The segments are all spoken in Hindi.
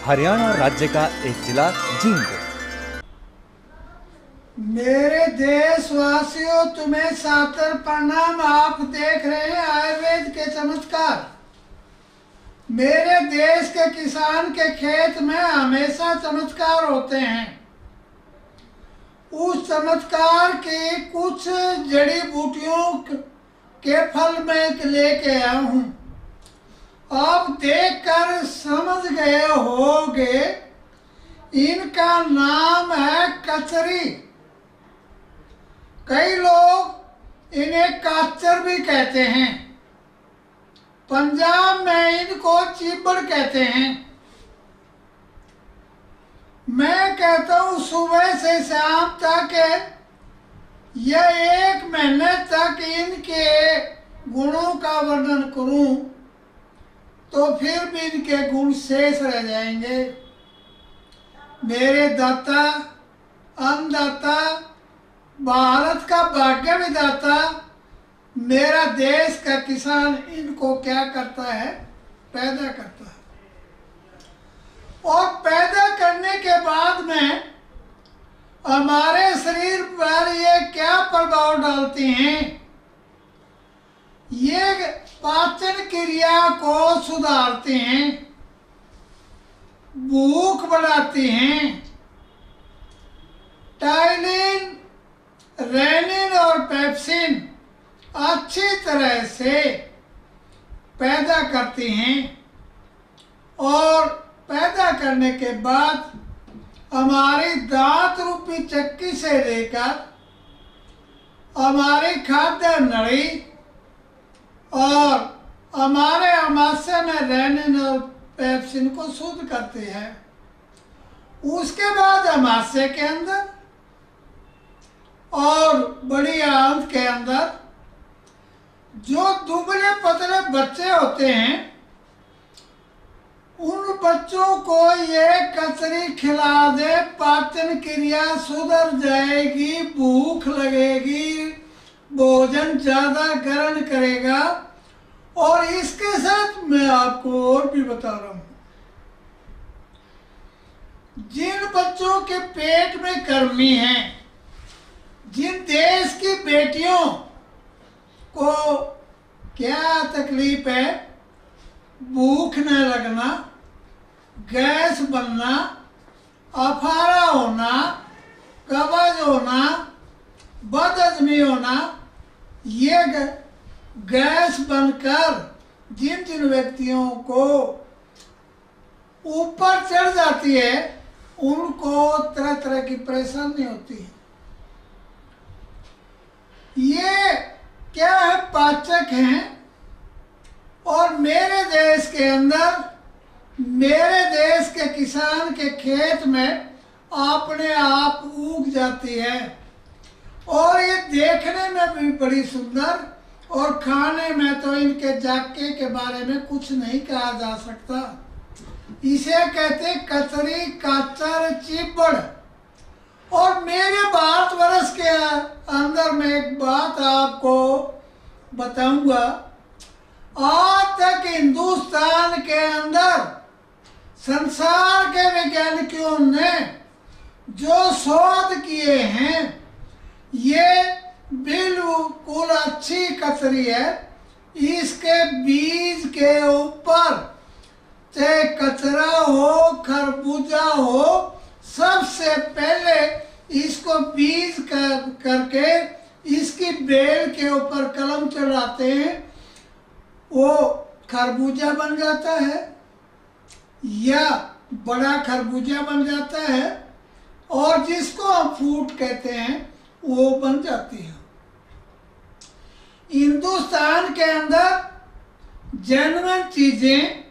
हरियाणा राज्य का एक जिला जींद। मेरे देशवासियों, तुम्हें सादर प्रणाम। आप देख रहे हैं आयुर्वेद के चमत्कार। मेरे देश के किसान के खेत में हमेशा चमत्कार होते हैं। उस चमत्कार की कुछ जड़ी बूटियों के फल में लेके आया हूं। आप देखकर समझ गए होंगे, इनका नाम है कचरी। कई लोग इन्हें काचर भी कहते हैं। पंजाब में इनको चिबड़ कहते हैं। मैं कहता हूँ सुबह से शाम तक या 1 महीने तक इनके गुणों का वर्णन करूं तो फिर भी इनके गुण शेष रह जाएंगे। मेरे दाता, अन्नदाता, भारत का भाग्य विधाता, मेरा देश का किसान इनको क्या करता है? पैदा करता है। और पैदा करने के बाद में हमारे शरीर पर ये क्या प्रभाव डालती हैं? ये पाचन क्रिया को सुधारते हैं, भूख बढ़ाती हैं, टाइलिन, रेनिन और पेप्सिन अच्छी तरह से पैदा करती हैं। और पैदा करने के बाद हमारी दांत रूपी चक्की से लेकर हमारी खाद्य नली और हमारे आमाशय में रेनिन और पेप्सिन को शुद्ध करते हैं। उसके बाद आमाशय के अंदर और बड़ी आंत के अंदर जो दुबले पतले बच्चे होते हैं, उन बच्चों को ये कचरी खिला दे, पाचन क्रिया सुधर जाएगी, भूख लगेगी, भोजन ज्यादा ग्रहण करेगा। और इसके साथ मैं आपको और भी बता रहा हूं, जिन बच्चों के पेट में गर्मी है, जिन देश की बेटियों को क्या तकलीफ है, भूख न लगना, गैस बनना, अफारा होना, कब्ज होना, बदहजमी होना, ये गैस बनकर जिन जिन व्यक्तियों को ऊपर चढ़ जाती है, उनको तरह तरह की परेशानी होती है। ये क्या है? पाचक हैं। और मेरे देश के अंदर, मेरे देश के किसान के खेत में अपने आप उग जाती है। और ये देखने में भी बड़ी सुंदर, और खाने में तो इनके जाके के बारे में कुछ नहीं कहा जा सकता। इसे कहते कचरी, काचर, चिबड़। और मेरे भारतवर्ष के अंदर में एक बात आपको बताऊंगा। आज तक हिंदुस्तान के अंदर संसार के वैज्ञानिकों ने जो शोध किए हैं, ये बिल्कुल अच्छी कचरी है। इसके बीज के ऊपर चाहे कचरा हो, खरबूजा हो, सबसे पहले इसको बीज करके इसकी बेल के ऊपर कलम चढ़ाते हैं, वो खरबूजा बन जाता है या बड़ा खरबूजा बन जाता है, और जिसको हम फ्रूट कहते हैं वो बन जाती है। हिंदुस्तान के अंदर जेन्युइन चीजें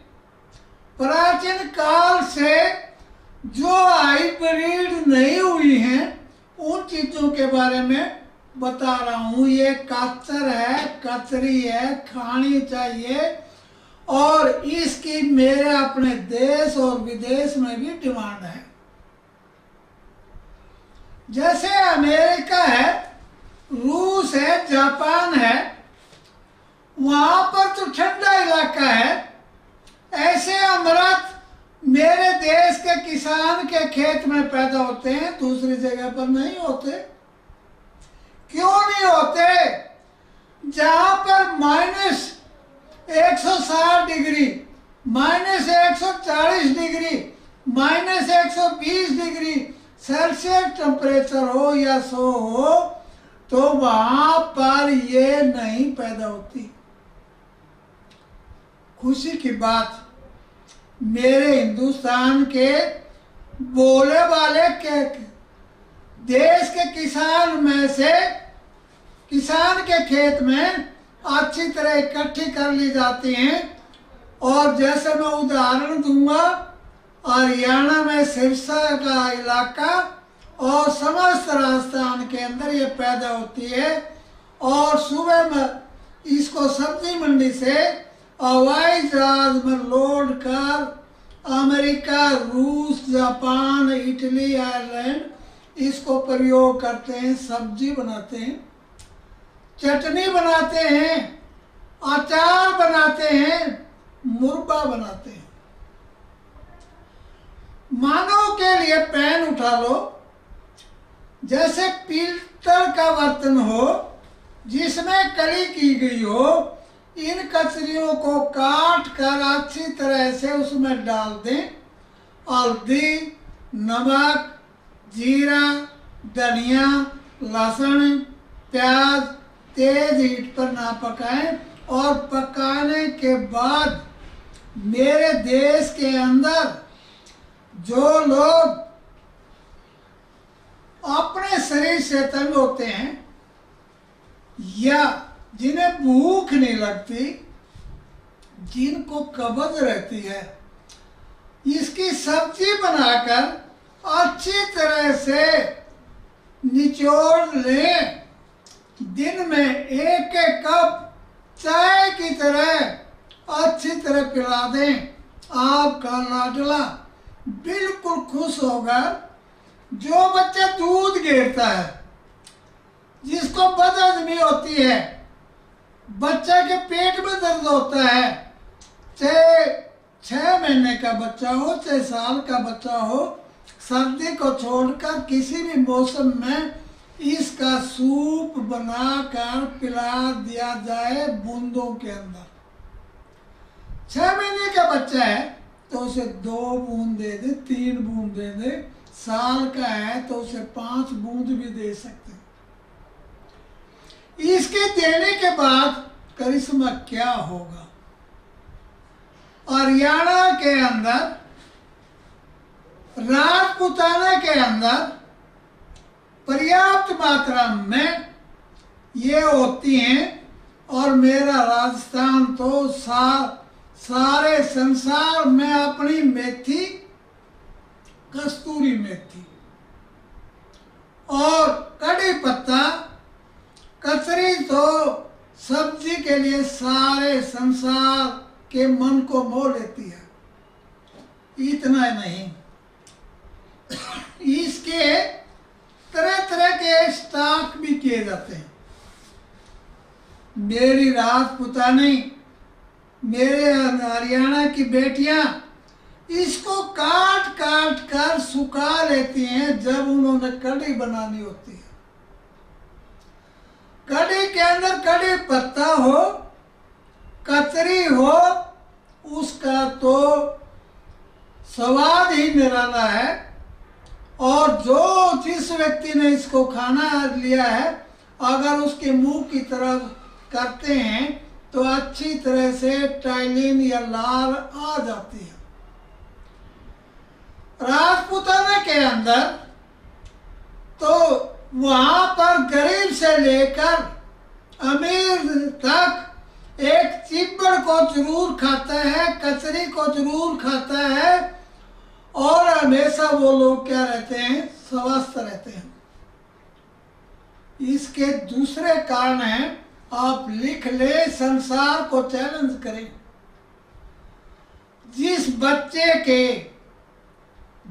प्राचीन काल से जो हाइब्रिड नहीं हुई हैं, उन चीजों के बारे में बता रहा हूं। ये काचर है, कचरी है, खानी चाहिए। और इसकी मेरे अपने देश और विदेश में भी डिमांड है। जैसे अमेरिका है, रूस है, जापान है, वहां पर तो ठंडा इलाका है। ऐसे अमृत मेरे देश के किसान के खेत में पैदा होते हैं, दूसरी जगह पर नहीं होते। क्यों नहीं होते? जहां पर -160 degree, -140 degree, -120 degree Celsius temperature हो या सो हो, तो वहां पर ये नहीं पैदा होती। खुशी की बात, मेरे हिंदुस्तान के बोले वाले के देश के किसान में से, किसान के खेत में अच्छी तरह इकट्ठी कर ली जाती हैं। और जैसे मैं उदाहरण दूंगा, हरियाणा में सिरसा का इलाका और समस्त राजस्थान के अंदर ये पैदा होती है। और सुबह में इसको सब्जी मंडी से हवाई जहाज में लोड कर अमेरिका, रूस, जापान, इटली, आयरलैंड इसको प्रयोग करते हैं, सब्जी बनाते हैं, चटनी बनाते हैं, अचार बनाते हैं, मुरब्बा बनाते हैं। मानव के लिए पैन उठा लो, जैसे पीतल का बर्तन हो जिसमें कली की गई हो, इन कचरियों को काट कर अच्छी तरह से उसमें डाल दें। हल्दी, नमक, जीरा, धनिया, लहसुन, प्याज तेज हीट पर ना पकाएं। और पकाने के बाद मेरे देश के अंदर जो लोग अपने शरीर से तंग होते हैं या जिन्हें भूख नहीं लगती, जिनको कब्ज रहती है, इसकी सब्जी बनाकर अच्छी तरह से निचोड़ लें। दिन में 1-1 कप चाय की तरह अच्छी तरह पिला दें। आपका लाडला बिल्कुल खुश होगा। जो बच्चा दूध गिरता है, जिसको बदहजमी होती है, बच्चा के पेट में दर्द होता है, चाहे 6 महीने का बच्चा हो, चाहे साल का बच्चा हो, सर्दी को छोड़कर किसी भी मौसम में इसका सूप बनाकर पिला दिया जाए बूंदों के अंदर। 6 महीने का बच्चा है तो उसे 2 बूंद दे दे, 3 बूंद दे दे। साल का है तो उसे 5 बूंद भी दे सकते हैं। इसके देने के बाद करिश्मा क्या होगा? हरियाणा के अंदर, राजपूताना के अंदर पर्याप्त मात्रा में ये होती हैं। और मेरा राजस्थान तो सारे संसार में अपनी मेथी, कस्तूरी मेथी और कड़ी पत्ता, कचरी तो सब्जी के लिए सारे संसार के मन को मोह लेती है। इतना नहीं, इसके तरह तरह के स्टॉक भी किए जाते हैं। मेरी राजपूतानी, मेरे हरियाणा की बेटियां इसको काट काट कर सुखा लेती हैं जब उन्होंने कढ़ी बनानी होती है। कढ़ी के अंदर कड़ी पत्ता हो, कचरी हो, उसका तो स्वाद ही निराला है। और जिस व्यक्ति ने इसको खाना लिया है, अगर उसके मुंह की तरफ करते हैं तो अच्छी तरह से टाइलिन या लार आ जाती है। राजपूताना के अंदर तो वहां पर गरीब से लेकर अमीर तक एक चिब्बड़ को जरूर खाता है, कचरी को जरूर खाता है। और हमेशा वो लोग क्या रहते हैं? स्वस्थ रहते हैं। इसके दूसरे कारण हैं, आप लिख ले, संसार को चैलेंज करें। जिस बच्चे के,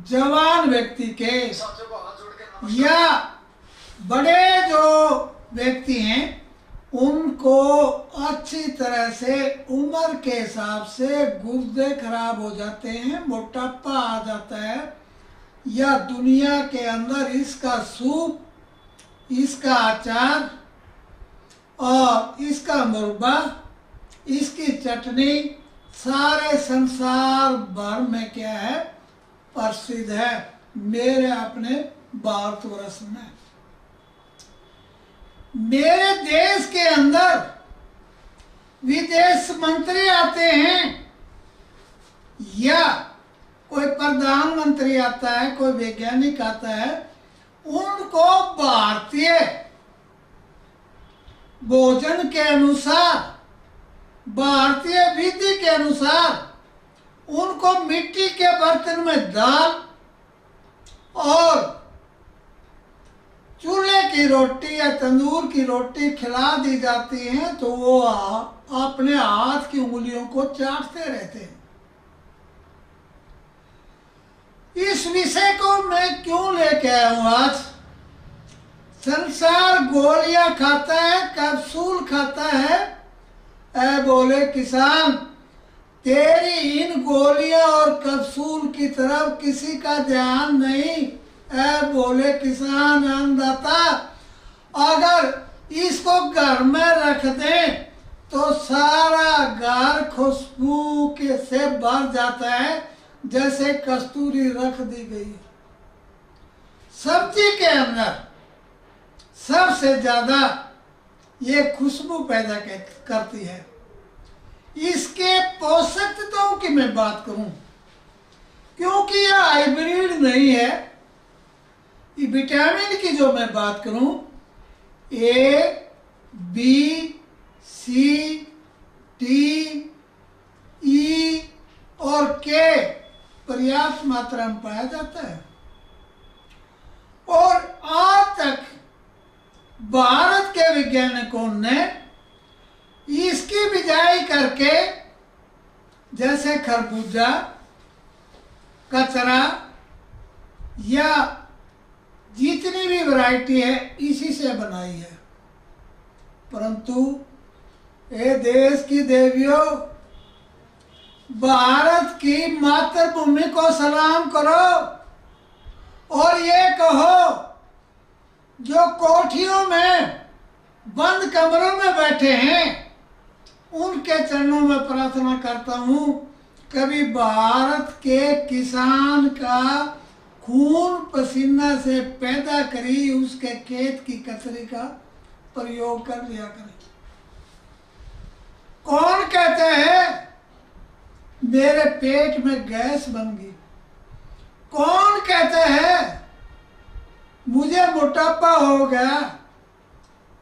जवान व्यक्ति के या बड़े जो व्यक्ति हैं, उनको अच्छी तरह से उम्र के हिसाब से गुर्दे खराब हो जाते हैं, मोटापा आ जाता है, या दुनिया के अंदर इसका सूप, इसका अचार और इसका मुरब्बा, इसकी चटनी सारे संसार भर में क्या है, प्रसिद्ध है। मेरे अपने भारतवर्ष में, मेरे देश के अंदर विदेश मंत्री आते हैं या कोई प्रधानमंत्री आता है, कोई वैज्ञानिक आता है, उनको भारतीय भोजन के अनुसार, भारतीय विधि के अनुसार उनको मिट्टी के बर्तन में दाल और चूल्हे की रोटी या तंदूर की रोटी खिला दी जाती है, तो वो अपने हाथ की उंगलियों को चाटते रहते हैं। इस विषय को मैं क्यों लेके आया हूं आज? संसार गोलियां खाता है, कैप्सूल खाता है। ऐ बोले किसान, तेरी इन गोलियां और कैप्सूल की तरफ किसी का ध्यान नहीं। ऐ बोले किसान अन्नदाता, अगर इसको घर में रख दें तो सारा घर खुशबू के से भर जाता है, जैसे कस्तूरी रख दी गई। सब्जी के अंदर सबसे ज्यादा ये खुशबू पैदा करती है। इसके पोषक तत्वों की मैं बात करूं, क्योंकि यह हाइब्रिड नहीं है। ये विटामिन की जो मैं बात करूं, ए, बी, सी, डी, ई और के पर्याप्त मात्रा में पाया जाता है। और आज तक भारत के वैज्ञानिकों ने इसकी बिजाई करके, जैसे खरबूजा, कचरा या जितनी भी वैरायटी है, इसी से बनाई है। परंतु ये देश की देवियों, भारत की मातृभूमि को सलाम करो और ये कहो, जो कोठियों में बंद कमरों में बैठे हैं, उनके चरणों में प्रार्थना करता हूं, कभी भारत के किसान का खून पसीना से पैदा करी उसके खेत की कचरे का प्रयोग कर लिया करें। कौन कहता है मेरे पेट में गैस बन गई? कौन कहता है मुझे मोटापा हो गया?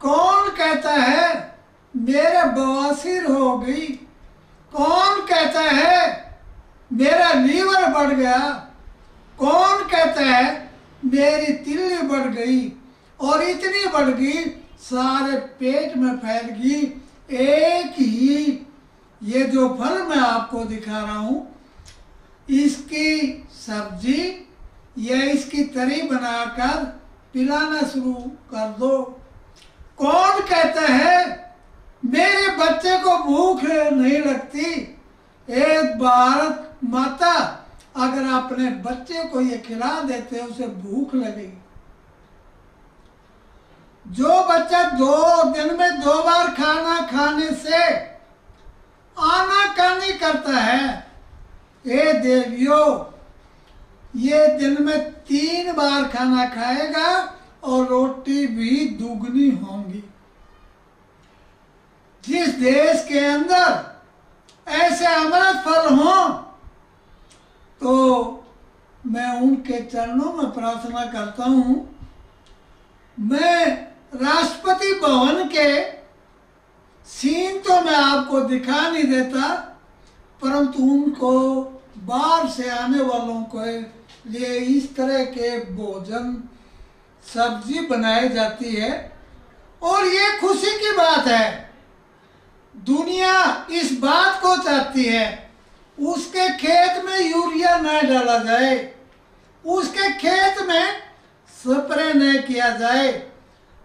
कौन कहता है मेरे बवासीर हो गई? कौन कहता है मेरा लीवर बढ़ गया? कौन कहता है मेरी तिल्ली बढ़ गई? और इतनी बढ़ गई सारे पेट में फैल गई। एक ही ये जो फल मैं आपको दिखा रहा हूं, इसकी सब्जी या इसकी तरी बनाकर पिलाना शुरू कर दो। कौन कहता है मेरे बच्चे को भूख नहीं लगती? एक भारत माता अगर अपने बच्चे को ये खिला देते, उसे भूख लगेगी। जो बच्चा 2 दिन में 2 बार खाना खाने से आनाकानी करता है, ये देवियों, ये दिन में 3 बार खाना खाएगा और रोटी भी दुगनी होंगी। जिस देश के अंदर ऐसे अमृत फल हों, तो मैं उनके चरणों में प्रार्थना करता हूं। मैं राष्ट्रपति भवन के सीन तो मैं आपको दिखा नहीं देता, परंतु उनको बाहर से आने वालों को लिए इस तरह के भोजन, सब्जी बनाई जाती है। और ये खुशी की बात है, दुनिया इस बात को चाहती है उसके खेत में यूरिया न डाला जाए, उसके खेत में स्प्रे न किया जाए।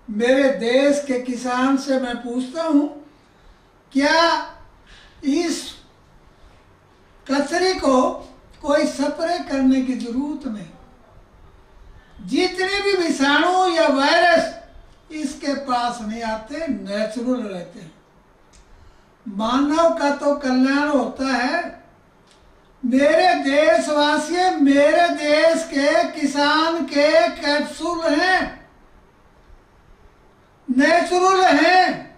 मेरे देश के किसान से मैं पूछता हूं, क्या इस कचरे को कोई स्प्रे करने की जरूरत नहीं? जितने भी विषाणु या वायरस इसके पास नहीं आते, नेचुरल रहते हैं। मानव का तो कल्याण होता है। मेरे देशवासी, मेरे देश के किसान के कैप्सूल हैं, नेचुरल हैं।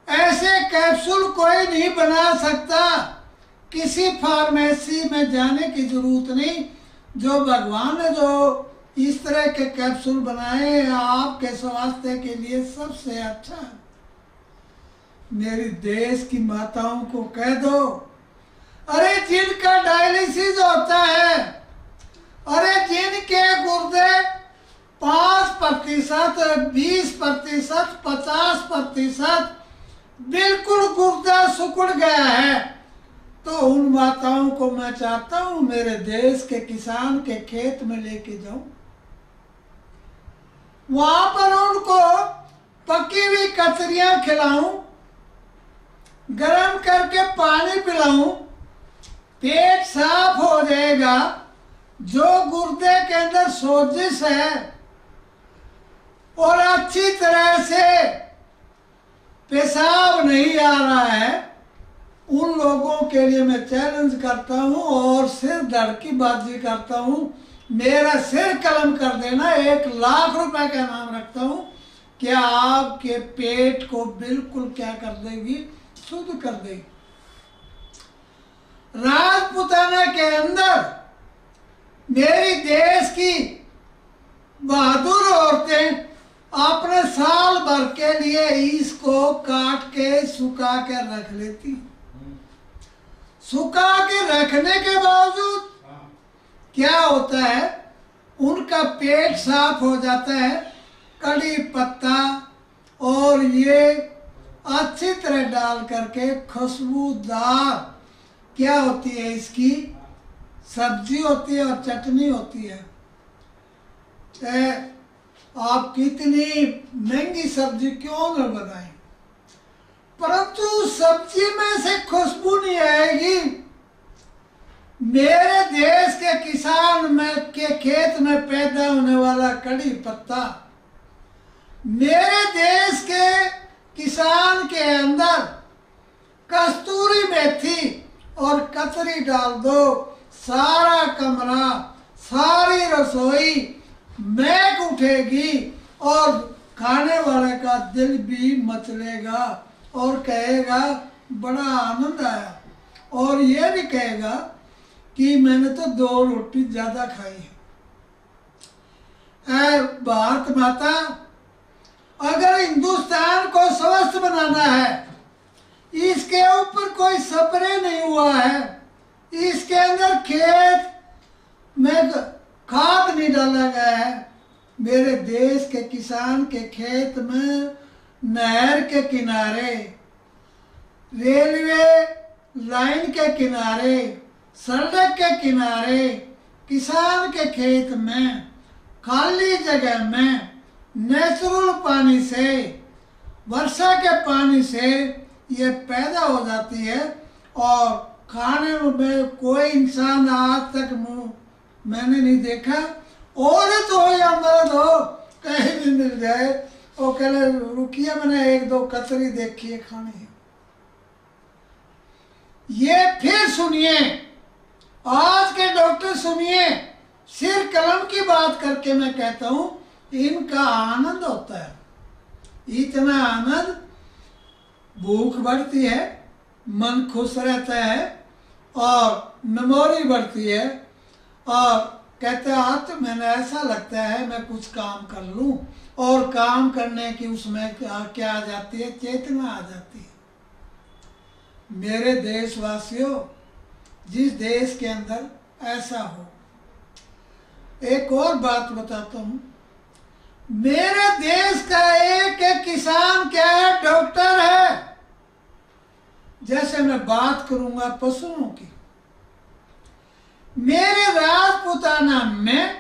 ऐसे कैप्सूल कोई नहीं बना सकता। किसी फार्मेसी में जाने की जरूरत नहीं। जो भगवान ने जो इस तरह के कैप्सूल बनाए हैं, आपके स्वास्थ्य के लिए सबसे अच्छा है। मेरी देश की माताओं को कह दो, अरे जिनका डायलिसिस होता है, अरे जिनके गुर्दे 5%, 20%, 50% बिल्कुल गुर्दा सिकुड़ गया है, तो उन माताओं को मैं चाहता हूं मेरे देश के किसान के खेत में लेके जाऊं, वहां पर उनको पकी हुई कचरियां खिलाऊं, गरम करके पानी पिलाऊं, पेट साफ हो जाएगा। जो गुर्दे के अंदर सोजिश है और अच्छी तरह से पेशाब नहीं आ रहा है, उन लोगों के लिए मैं चैलेंज करता हूं और सिर धड़ की बाजी करता हूं। मेरा सिर कलम कर देना, 1,00,000 रुपए का नाम रखता हूं। क्या आपके पेट को बिल्कुल क्या कर देगी? शुद्ध कर देगी। राजपुताना के अंदर मेरी देश की बहादुर औरतें अपने साल भर के लिए इसको काट के सुखा के रख लेती। सुखा के रखने के बावजूद क्या होता है, उनका पेट साफ हो जाता है। कड़ी पत्ता और ये अच्छी तरह डाल करके खुशबूदार क्या होती है, इसकी सब्जी होती है और चटनी होती है। आप कितनी महंगी सब्जी क्यों न बनाएं, परंतु सब्जी में से खुशबू नहीं आएगी। मेरे देश के किसान में के खेत में पैदा होने वाला कड़ी पत्ता, मेरे देश के किसान के अंदर कस्तूरी मेथी और कतरी डाल दो, सारा कमरा, सारी रसोई महक उठेगी और खाने वाले का दिल भी मचलेगा और कहेगा बड़ा आनंद आया, और ये भी कहेगा कि मैंने तो 2 रोटी ज्यादा खाई है। भारत माता, अगर हिंदुस्तान को स्वस्थ बनाना है, इसके ऊपर कोई स्प्रे नहीं हुआ है, इसके अंदर खेत में खाद नहीं डाला गया है। मेरे देश के किसान के खेत में नहर के किनारे, रेलवे लाइन के किनारे, सड़क के किनारे, किसान के खेत में, खाली जगह में नेचुरल पानी से, वर्षा के पानी से ये पैदा हो जाती है। और खाने में कोई इंसान आज तक मैंने नहीं देखा, औरत हो या मर्द हो, कहीं भी मिल जाए वो कह ले रुकिए मैंने 1-2 कतरी देखी है खानी है। ये फिर सुनिए, आज के डॉक्टर सुनिए, सिर कलम की बात करके मैं कहता हूं, इनका आनंद होता है, इतना आनंद, भूख बढ़ती है, मन खुश रहता है और मेमोरी बढ़ती है, और कहते हैं आज तो मैंने ऐसा लगता है मैं कुछ काम कर लूं, और काम करने की उसमें क्या आ जाती है, चेतना आ जाती है। मेरे देशवासियों, जिस देश के अंदर ऐसा हो, एक और बात बताता हूं, मेरे देश का एक किसान क्या है, डॉक्टर है। जैसे मैं बात करूंगा पशुओं की, मेरे राजपुताना में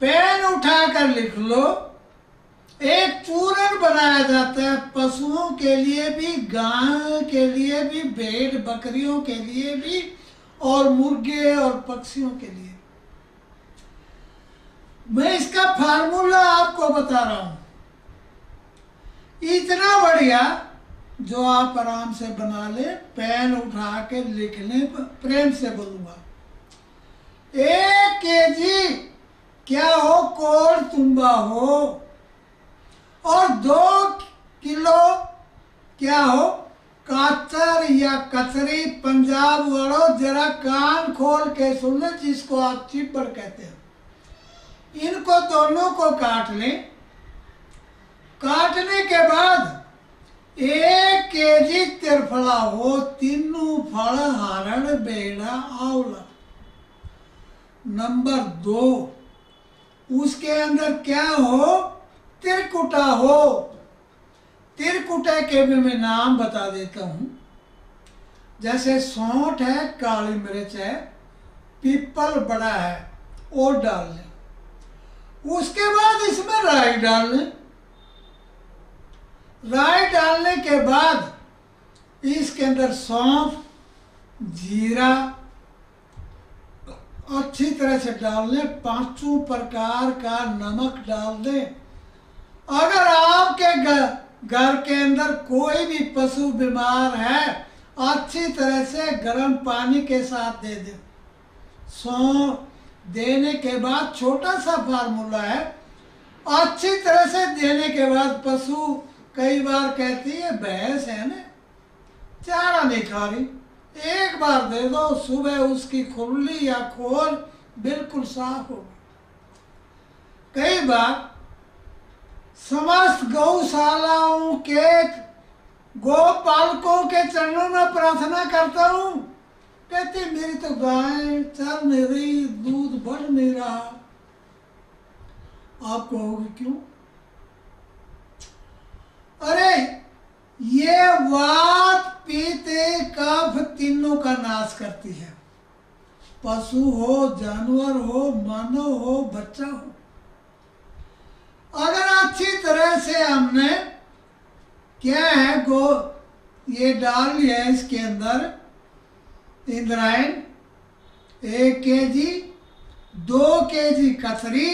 पेन उठाकर लिख लो, एक चूर्ण बनाया जाता है पशुओं के लिए भी, गाय के लिए भी, भेड़ बकरियों के लिए भी, और मुर्गे और पक्षियों के लिए। मैं इसका फार्मूला आपको बता रहा हूं, इतना बढ़िया जो आप आराम से बना ले, पेन उठा के लिख ले, प्रेम से बोलूंगा। 1 केजी क्या हो, कोल तुम्बा हो, और 2 किलो क्या हो, काचर या कचरी। पंजाब वालों जरा कान खोल के सुन ले, जिसको आप चिब्बड़ कहते हैं। इनको दोनों को काट लें। काटने के बाद 1 केजी त्रिफला हो, तीनों फल, हरण, बेड़ा, आंवला। नंबर 2, उसके अंदर क्या हो, तिरकुटा हो। तिरकुटे के भी मैं नाम बता देता हूं, जैसे सौंठ है, काली मिर्च है, पीपल बड़ा है, वो डाल लें। उसके बाद इसमें राई डाल लें। राई डालने के बाद इसके अंदर सौंफ, जीरा अच्छी तरह से डाल लें। 5 प्रकार का नमक डाल दें। अगर आपके घर के अंदर कोई भी पशु बीमार है, अच्छी तरह से गर्म पानी के साथ दे दें। सौंफ देने के बाद, छोटा सा फार्मूला है, अच्छी तरह से देने के बाद, पशु कई बार कहती है भैंस है ना, चारा नहीं खा रही, एक बार दे दो, सुबह उसकी खुरली या खोल बिल्कुल साफ होगी। कई बार समस्त गौशालाओं के गोपालकों के चरणों में प्रार्थना करता हूं, कहते मेरी तो गाय चल नहीं रही, दूध बढ़ नहीं रहा। आप कहोगे क्यों? अरे ये वात, पित्त, कफ तीनों का नाश करती है। पशु हो, जानवर हो, मानव हो, बच्चा हो। अगर अच्छी तरह से हमने क्या है ये डाल लिया है इसके अंदर इंद्रायण, 1 केजी, 2 केजी कतरी,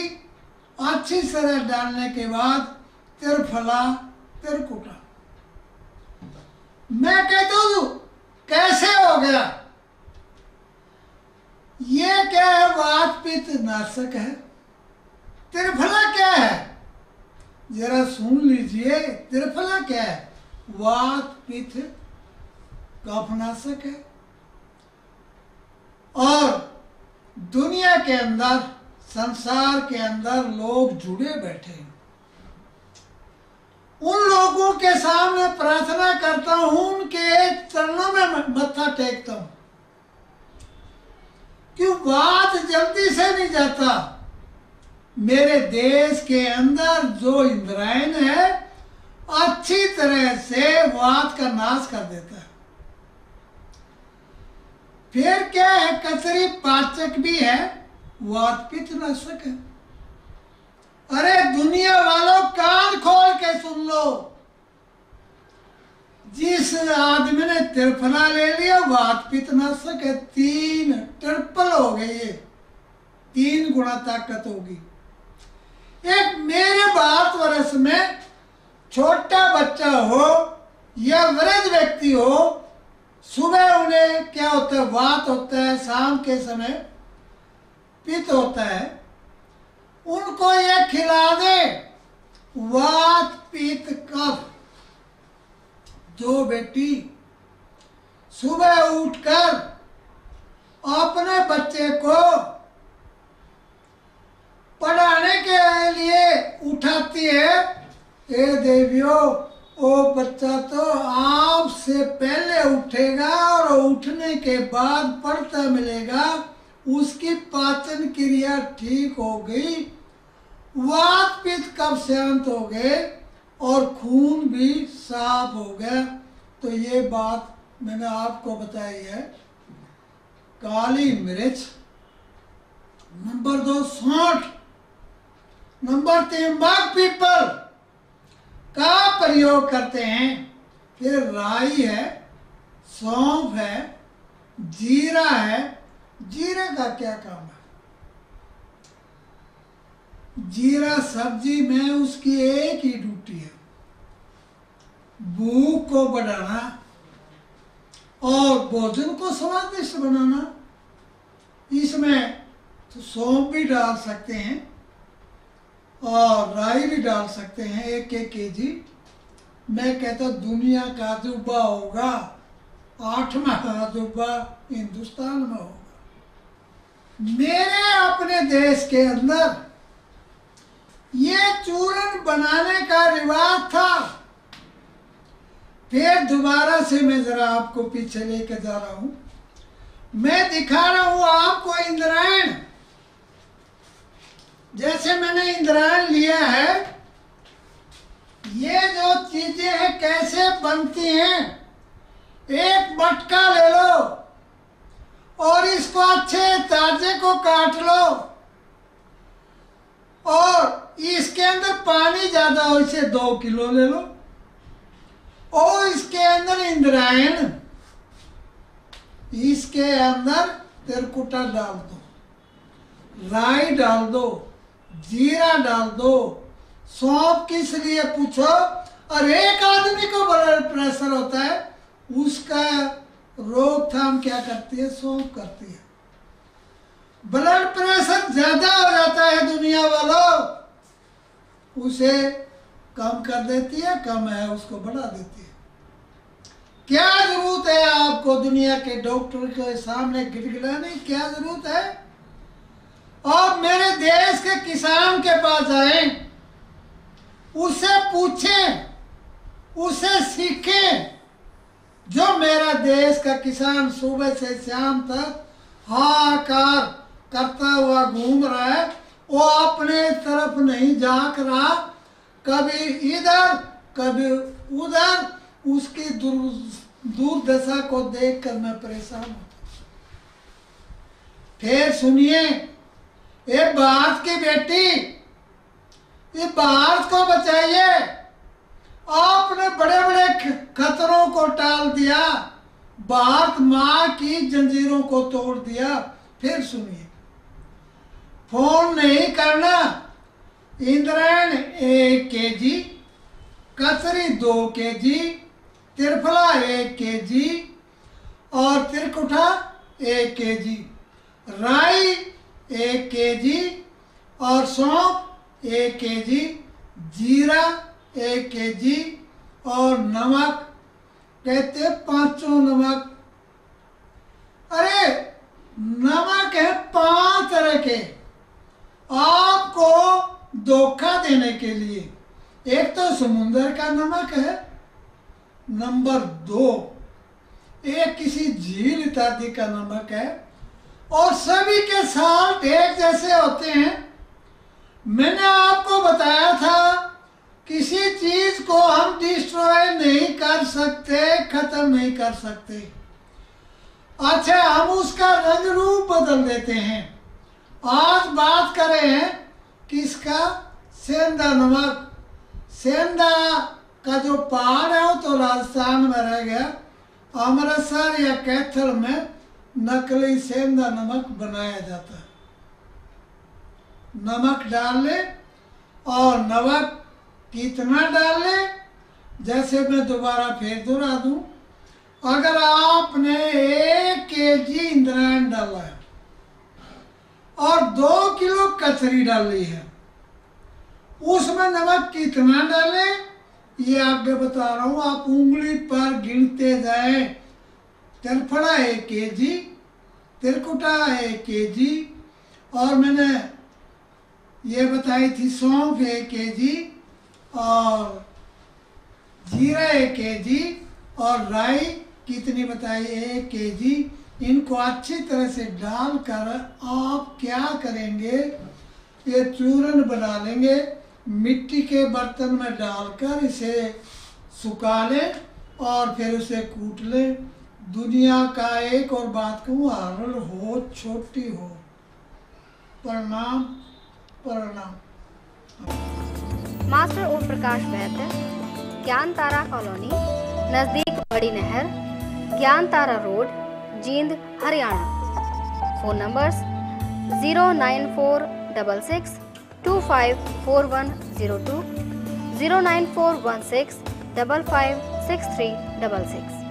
अच्छी तरह डालने के बाद त्रिफला, तिरकुटा। मैं कहता हूं कैसे हो गया? ये क्या है? वात पित्त नाशक है। त्रिफला क्या है? जरा सुन लीजिए, त्रिफला क्या है? वात पित्त कफनाशक है। और दुनिया के अंदर, संसार के अंदर लोग जुड़े बैठे हैं। उन लोगों के सामने प्रार्थना करता हूं, उनके चरणों में मत्था टेकता हूं। क्यों? बात जल्दी से नहीं जाता। मेरे देश के अंदर जो इंद्रायण है, अच्छी तरह से वात का नाश कर देता है। फिर क्या है? कचरी पाचक भी है, वात पित्त नाशक है। अरे दुनिया वालों, कान खोल के सुन लो। जिस आदमी ने त्रिफला ले लिया, वात पित्त नाशक है। 3 ट्रिपल हो गई, ये 3 गुना ताकत होगी। एक मेरे 12 वर्ष में छोटा बच्चा हो या वृद्ध व्यक्ति हो, सुबह उन्हें क्या होता है? वात होता है, शाम के समय पित्त होता है। उनको ये खिला दे, वात पित्त कफ। जो बेटी सुबह उठकर अपने बच्चे को पढ़ाने के लिए उठाती है, ए देवियों, वो बच्चा तो आपसे पहले उठेगा और उठने के बाद पढ़ता मिलेगा, उसकी पाचन क्रिया ठीक हो गई, वात पित्त कफ शांत हो गए और खून भी साफ हो गया। तो ये बात मैंने आपको बताई है। काली मिर्च, नंबर 2 सौंठ, नंबर 3 बाग पीपल, का प्रयोग करते हैं। फिर राई है, सौंफ है, जीरा है। जीरे का क्या काम है? जीरा सब्जी में उसकी एक ही ड्यूटी है, भूख को बढ़ाना और भोजन को स्वादिष्ट बनाना। इसमें तो सौंफ भी डाल सकते हैं और राई भी डाल सकते हैं, 1-1 केजी। मैं कहता दुनिया का अजूबा होगा, 8वां अजूबा हिंदुस्तान में होगा। मेरे अपने देश के अंदर ये चूरन बनाने का रिवाज था। फिर दोबारा से मैं जरा आपको पीछे लेकर जा रहा हूं। मैं दिखा रहा हूं आपको इंद्रायण। जैसे मैंने इंद्रायण लिया है, ये जो चीजें हैं कैसे बनती हैं। एक मटका ले लो और इसको अच्छे ताजे को काट लो और इसके अंदर पानी ज्यादा हो, इसे 2 किलो ले लो और इसके अंदर इंद्रायण, इसके अंदर तिरकुटा डाल दो, राई डाल दो, जीरा डाल दो। सौंफ किस लिए पूछो? और एक आदमी को ब्लड प्रेशर होता है, उसका रोकथाम क्या करती है? सौंफ करती है। ब्लड प्रेशर ज्यादा हो जाता है दुनिया वालों, उसे कम कर देती है, कम है उसको बढ़ा देती है। क्या जरूरत है आपको दुनिया के डॉक्टर के सामने गिड़गिड़ाने की? क्या जरूरत है? आप मेरे देश के किसान के पास आए, उससे पूछें, उससे सीखें। जो मेरा देश का किसान सुबह से शाम तक हाहाकार करता हुआ घूम रहा है, वो अपने तरफ नहीं झांक रहा, कभी इधर कभी उधर। उसकी दुर्दशा को देखकर मैं परेशान हूं। फिर सुनिए, ये भारत की बेटी, ये भारत को बचाइए। आपने बड़े बड़े खतरों को टाल दिया, भारत माँ की जंजीरों को तोड़ दिया। फिर सुनिए, फोन नहीं करना। इंद्रायण 1 केजी, कचरी 2 केजी, त्रिफला 1 केजी और तिरकुटा 1 केजी, राई 1 केजी और सौंफ 1 केजी, जीरा 1 केजी और नमक, कहते 5 नमक। अरे नमक है 5 तरह के, आपको धोखा देने के लिए। एक तो समुद्र का नमक है, नंबर 2 एक किसी झील इत्यादि का नमक है, और सभी के साल्ट एक जैसे होते हैं। मैंने आपको बताया था किसी चीज को हम डिस्ट्रॉय नहीं कर सकते, खत्म नहीं कर सकते। अच्छा, हम उसका रंग रूप बदल देते हैं। आज बात कर रहे हैं किसका? सेंधा नमक। सेंधा का जो पहाड़ है वो तो राजस्थान में रह गया। अमृतसर या कैथल में नकली सेंधा नमक बनाया जाता है। नमक डाल ले, और नमक कितना डाल ले, जैसे मैं दोबारा फिर दोहरा दूं, अगर आपने 1 केजी इंद्रायण डाला है और 2 किलो कचरी डाली है, उसमें नमक कितना डालें ये आगे बता रहा हूं। आप उंगली पर गिनते जाए। तिरफड़ा 1 केजी, तिरकुटा 1 केजी, और मैंने ये बताई थी सौंफ 1 केजी और जीरा 1 केजी और राई कितनी बताई? 1 केजी। इनको अच्छी तरह से डालकर आप क्या करेंगे? ये चूरन बना लेंगे, मिट्टी के बर्तन में डालकर इसे सुखा लें और फिर उसे कूट लें। दुनिया का एक और बात कहूँ, हरल हो छोटी हो। प्रणाम प्रणाम। मास्टर ओम प्रकाश वैद्य, ज्ञान तारा कॉलोनी, नज़दीक बड़ी नहर, Gyan Tara road, Jind, Haryana. Phone numbers 09466254102, 09416556366।